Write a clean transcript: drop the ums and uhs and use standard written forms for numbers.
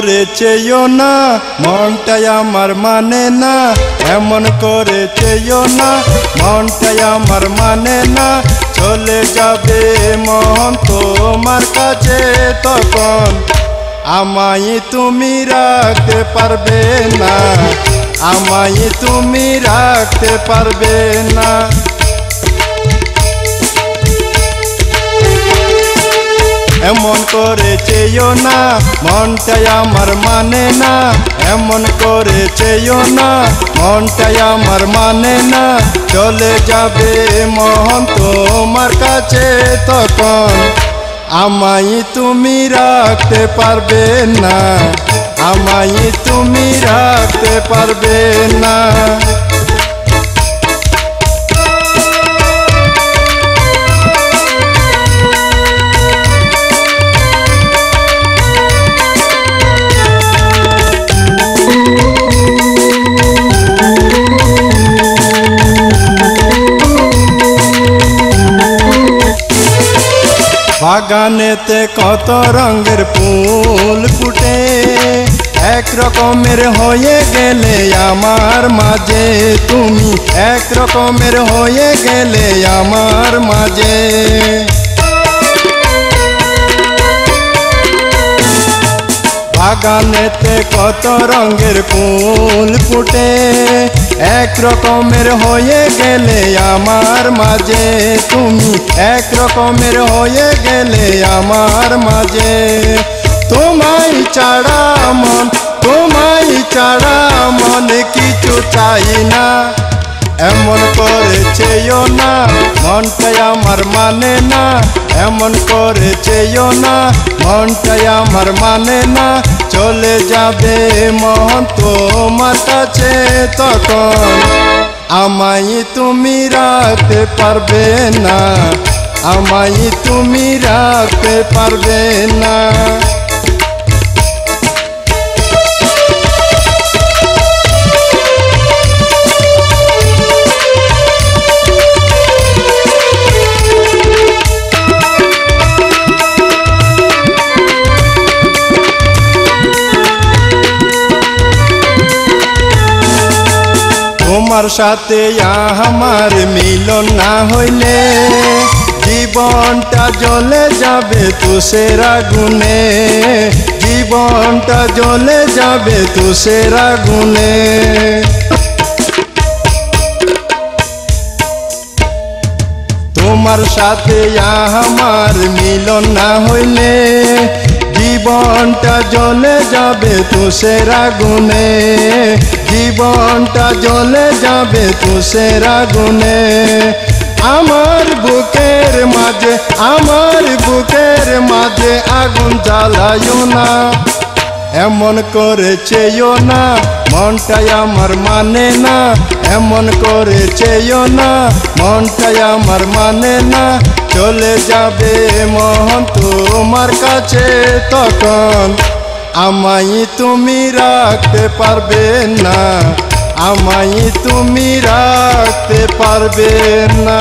করে চেয়েও না, মনটাই আমার মানে না। এমন করে চেয়েও না, মনটাই আমার মানে না। চলে যাবে মন তোমার কাছে তখন আমায় তুমি রাখতে পারবে না, আমায় তুমি রাখতে পারবে না। এমন করে চেয়েও না, মনটাই আমার মানে না। এমন করে চেয়েও না, মনটাই আমার মানে না। চলে যাবে মন তোমার কাছে তখন আমায় তুমি রাখতে পারবে না, আমায় তুমি রাখতে পারবে না। বাগানেতে কত রঙের ফুল ফুটে, এক রকমের হয়ে গেলে আমার মাঝে তুমি, এক রকমের হয়ে গেলে আমার মাঝে। বাগানেতে কত রঙের ফুল ফুটে, এক রকমের হয়ে গেলে আমার মাঝে তুমি, এক রকমের হয়ে গেলে আমার মাঝে। তোমায় ছাড়া মন, তোমায় ছাড়া মনে কিছু চাই না। এমন করে চেয়েও না, মনটাই আমার মানে না। এমন করে চেয়েও না, মনটাই আমার মানে না। চলে যাবে মন তোমার কাছে তখন আমায় তুমি রাখতে পারবে না, আমায় তুমি রাখতে পারবে না। তোমার সাথে আমার মিলন না হইলে জীবনটা জ্বলে যাবে তুষের আগুনে, জীবনটা জ্বলে যাবে তুষের আগুনে। তোমার সাথে আমার মিলন না হইলে জীবনটা জ্বলে যাবে তুষের আগুনে, জীবনটা জ্বলে যাবে তুষের আগুনে। আমার বুকের মাঝে, আমার বুকের মাঝে আগুন জ্বালায়ও না। এমন করে চেয়েও না, মনটাই আমার মানে না। এমন করে চেয়েও না, মনটাই আমার মানে না। চলে যাবে মন তোমার কাছে তখন আমায় তুমি রাখতে পারবে না, আমায় তুমি রাখতে পারবে না।